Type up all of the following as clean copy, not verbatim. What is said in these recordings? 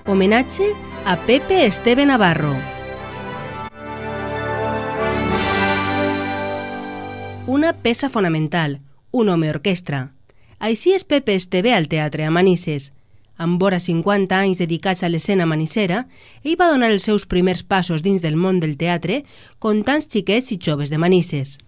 Homenaje a Pepe Esteve Navarro. Una peça fonamental, un home orquestra. Així és Pepe Esteve al teatre a Manises. Amb vora 50 anys dedicats a l'escena manissera, ell va donar els seus primers passos dins del món del teatre con tants xiquets i joves de Manises.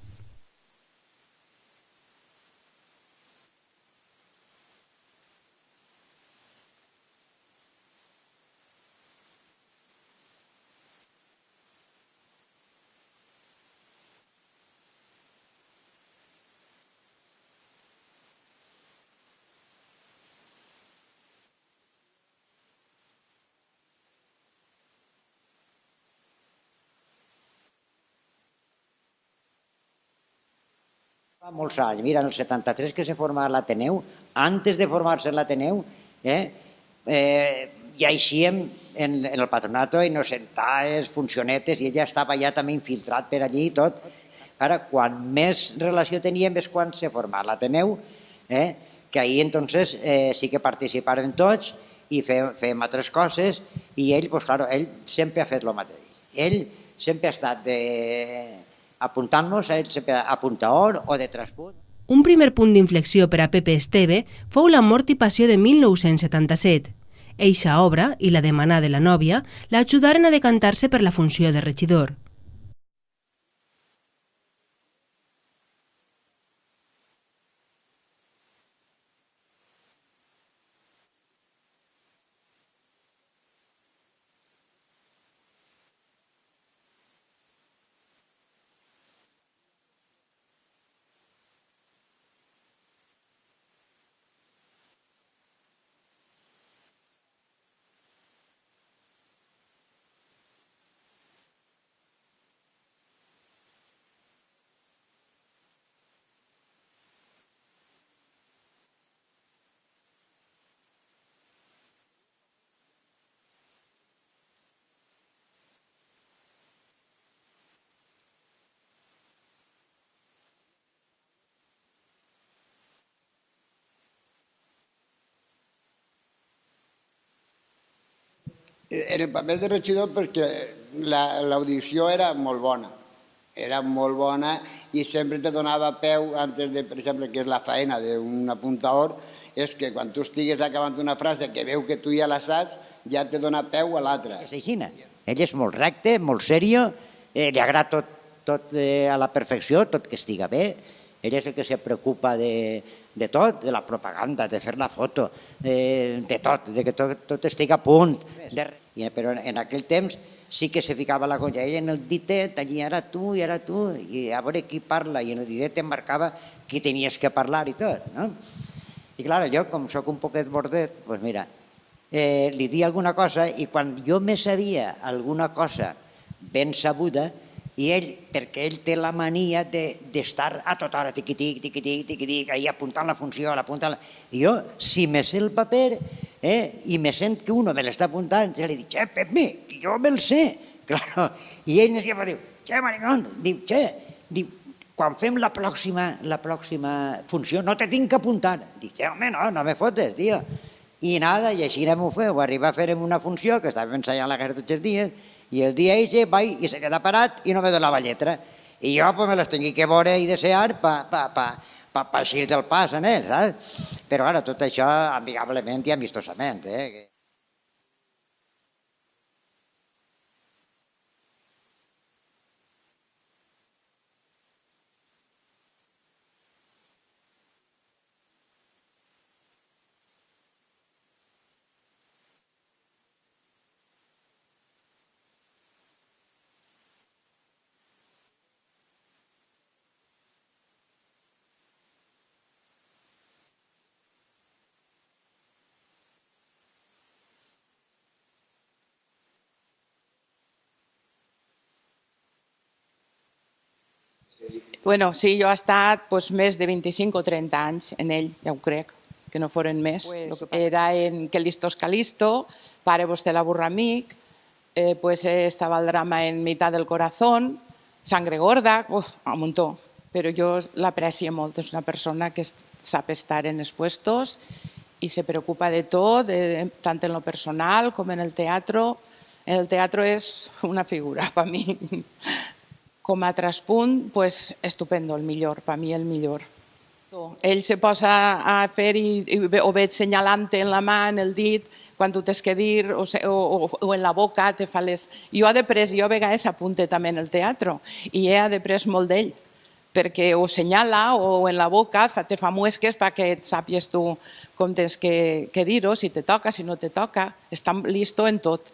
Fa molts anys, mira, en el 73 que se forma l'Ateneu, antes de formar-se l'Ateneu, ja eixíem en el patronato innocentaes, funcionetes, i ella estava ja també infiltrat per allí i tot. Ara, quan més relació teníem és quan se forma l'Ateneu, que ahir entonces sí que participàrem tots i fèiem altres coses, i ell, doncs clar, ell sempre ha fet el mateix. Ell sempre ha estat apuntant-nos, ell sempre apuntador o de traspunt. Un primer punt d'inflexió per a Pepe Esteve fou la Mort i Passió de 1977. Eixa obra i la de Manar de la nòvia l'ajudaren a decantar-se per la funció de regidor. En el paper de regidor perquè l'audició era molt bona i sempre te donava peu antes de, per exemple, que és la feina d'un apuntador, és que quan tu estigues acabant una frase que veu que tu ja la saps, ja te dona peu a l'altra. És així. Ell és molt recte, molt serio, li agrada tot a la perfecció, tot que estiga bé. Ell és el que se preocupa de tot, de la propaganda, de fer la foto, de tot, de que tot estigui a punt. Però en aquell temps sí que se ficava la colla. Ell en el ditet, allí era tu, i a veure qui parla, i en el ditet em marcava qui tenies que parlar i tot, no? I clar, jo, com soc un poquet bordet, doncs mira, li di alguna cosa i quan jo me sabia alguna cosa ben sabuda, i ell, perquè ell té la mania d'estar a tota hora, tiqui-tic, ahí apuntant la funció, i jo, si me sé el paper i me sent que uno me l'està apuntant, ja li dic, Pepe, que jo me'l sé. Claro. I ell sempre diu, maricón, quan fem la pròxima funció no te tinc que apuntar. Dic, home, no me fotes, tio. I nada, i així anem ho fer, ho arriba a fer en una funció que estàvem ensaiant la guerra tots els dies, i el dia eixe vaig i se queda parat i no me donava lletra. I jo me les tinc que veure i desear per eixir del pas en ell, saps? Però ara tot això amigablement i amistosament. Bueno, sí, jo he estat més de 25 o 30 anys en ell, ja ho crec, que no foren més. Era en Que listos Calisto, Pare vostè la burra amic, estava el drama en Mitad del corazón, Sangre gorda, un muntó. Però jo l'aprecio molt, és una persona que sap estar en els puestos y se preocupa de todo, tanto en lo personal como en el teatro. El teatro és una figura, per mi. Com a traspunt, pues, estupendo, el millor, per mi el millor. Ell se posa a fer o veig senyalant-te en la mà, en el dit, quan tu tens que dir, o en la boca, te fa les... Jo a vegades apunte també en el teatre i he après molt d'ell, perquè o senyala o en la boca te fa muesques perquè et sàpies tu com tens que dir-ho, si te toca, si no te toca, està listo en tot.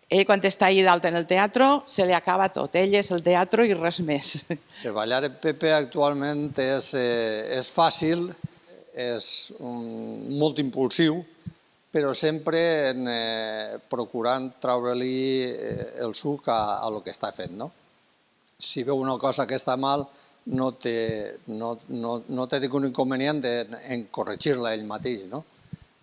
Ell, quan està allà dalt en el teatre, se li acaba tot. Ell és el teatre i res més. Treballar en PP actualment és fàcil, és molt impulsiu, però sempre procurant treure-li el suc a lo que està fent. Si veu una cosa que està mal, no té un inconvenient en corregir-la ell mateix,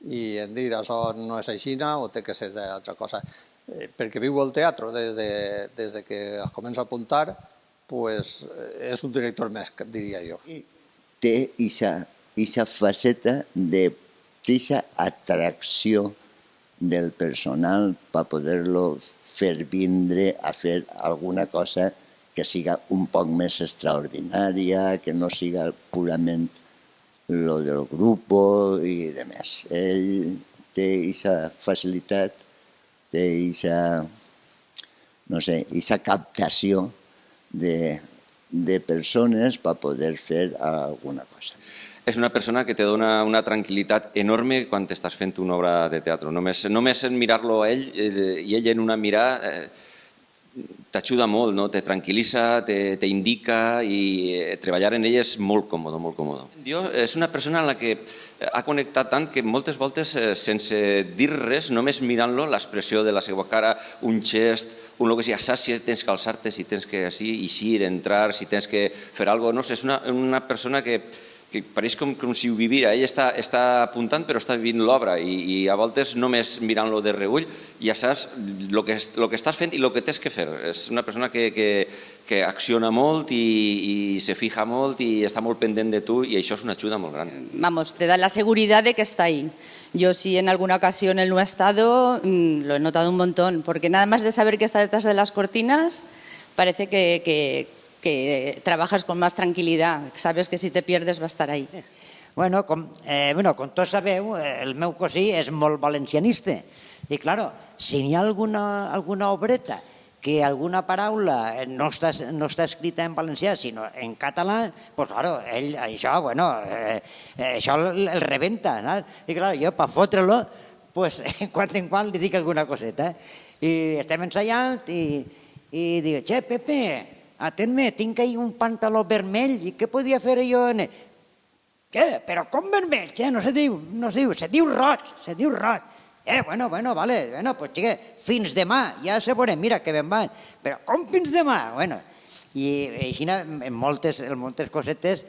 i en dir això no és així o té que ser d'altra cosa. Perquè viu el teatre des que es comença a apuntar, és un director més, diria jo. Té aquesta faceta d'aquesta atracció del personal per poder-lo fer vindre a fer alguna cosa que siga un poc més extraordinària, que no siga purament lo del grup i demés. Ell té aquesta facilitat, té aquesta captació de persones per poder fer alguna cosa. És una persona que te dona una tranquil·litat enorme quan estàs fent una obra de teatre. Només en mirar-lo a ell i ell en una mirada t'ajuda molt, te tranquil·litza, t'indica i treballar en ell és molt còmode, molt còmode. És una persona en la que ha connectat tant que moltes voltes, sense dir res, només mirant-lo, l'expressió de la seva cara, un gest, un que sigui, saps si tens que alçar-te, si tens que eixir, entrar, si tens que fer alguna cosa, no sé, és una persona que pareix com si ho vivira. Ell està apuntant però està vivint l'obra i a voltes només mirant-lo de reull ja saps el que estàs fent i el que tens que fer. És una persona que acciona molt i se fija molt i està molt pendent de tu y això es una ayuda muy grande. Vamos, te da la seguridad de que está ahí. Yo sí en alguna ocasión él no ha estado, lo he notado un montón, porque nada más de saber que está detrás de las cortinas, parece que trabajas con más tranquilidad, sabes que si te pierdes va a estar ahí. Bueno, com tots sabeu, el meu cosí és molt valencianista. I, clar, si hi ha alguna obreta que alguna paraula no està escrita en valencià, sinó en català, doncs, clar, ell això el rebenta. I, clar, jo, per fotre-lo, quan en quan li dic alguna coseta. I estem ensaiant i dic, che, Pepe, atén-me, tinc ahí un pantaló vermell i què podia fer jo en ell? Què? Però com vermell? No se diu roig. Bueno, vale, pues xique, fins demà, ja se veurem, mira que ben va. Però com fins demà? Bueno, i així en moltes cosetes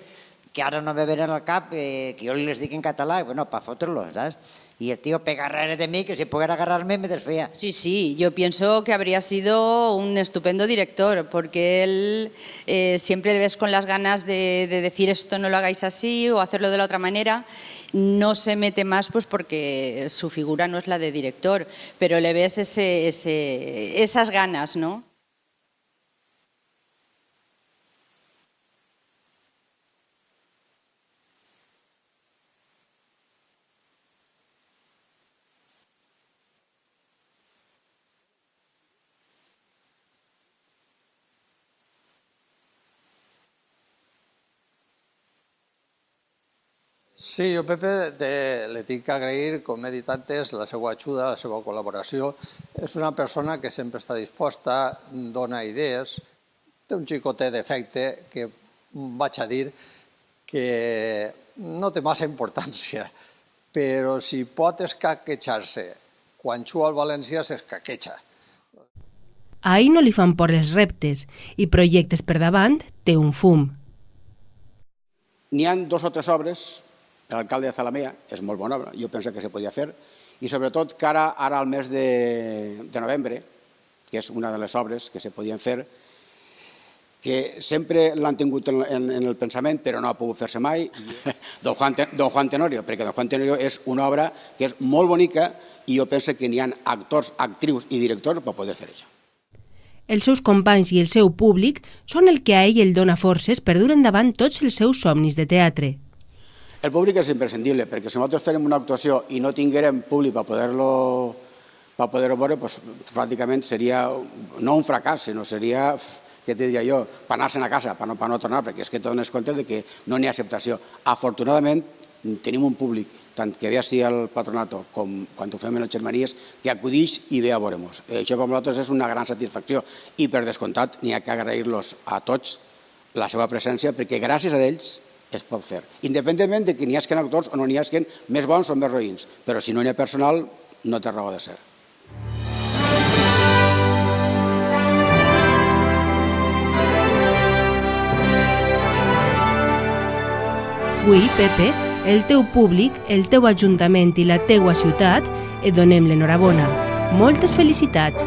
que ara no me venen al cap, que jo les dic en català, bueno, per fotre-lo, saps? Y el tío pega agarrar de mí, que si pudiera agarrarme me desfía. Sí, yo pienso que habría sido un estupendo director, porque él siempre le ves con las ganas de decir esto no lo hagáis así o hacerlo de la otra manera. No se mete más pues porque su figura no es la de director, pero le ves esas ganas, ¿no? Sí, jo, Pepe, li tinc que agrair, com he dit antes, la seva ajuda, la seva col·laboració. És una persona que sempre està disposta, dona idees, té un xicotet d'efecte que vaig a dir que no té massa importància, però si pot escaquejar-se quan juga al València s'escaqueja. Ahí no li fan por els reptes i projectes per davant té un fum. N'hi ha 2 o 3 obres. L'alcalde de Zalamea és molt bona obra, jo penso que se podia fer, i sobretot que ara al mes de novembre, que és una de les obres que se podien fer, que sempre l'han tingut en el pensament, però no ha pogut fer-se mai, Don Juan Tenorio, perquè Don Juan Tenorio és una obra que és molt bonica i jo penso que n'hi ha actors, actrius i directors per poder fer això. Els seus companys i el seu públic són el que a ell el dona forces per dur endavant tots els seus somnis de teatre. El públic és imprescindible, perquè si nosaltres fem una actuació i no tinguérem públic per poder-ho veure, doncs pràcticament seria no un fracàs, sinó seria, què te diria jo, per anar-se'n a casa, per no tornar, perquè és que et dones compte que no n'hi ha acceptació. Afortunadament, tenim un públic, tant que ve així al patronato com quan ho fem en les Germanies, que acudix i ve a veure-nos. Això per nosaltres és una gran satisfacció i per descomptat n'hi ha que agrair-los a tots la seva presència, perquè gràcies a ells es pot fer. Independentment de que n'hi hagi actors o no n'hi hagi més bons o més roïns, però si no n'hi ha personal no té raó de ser. Avui, Pepe, el teu públic, el teu ajuntament i la teua ciutat et donem l'enhorabona. Moltes felicitats!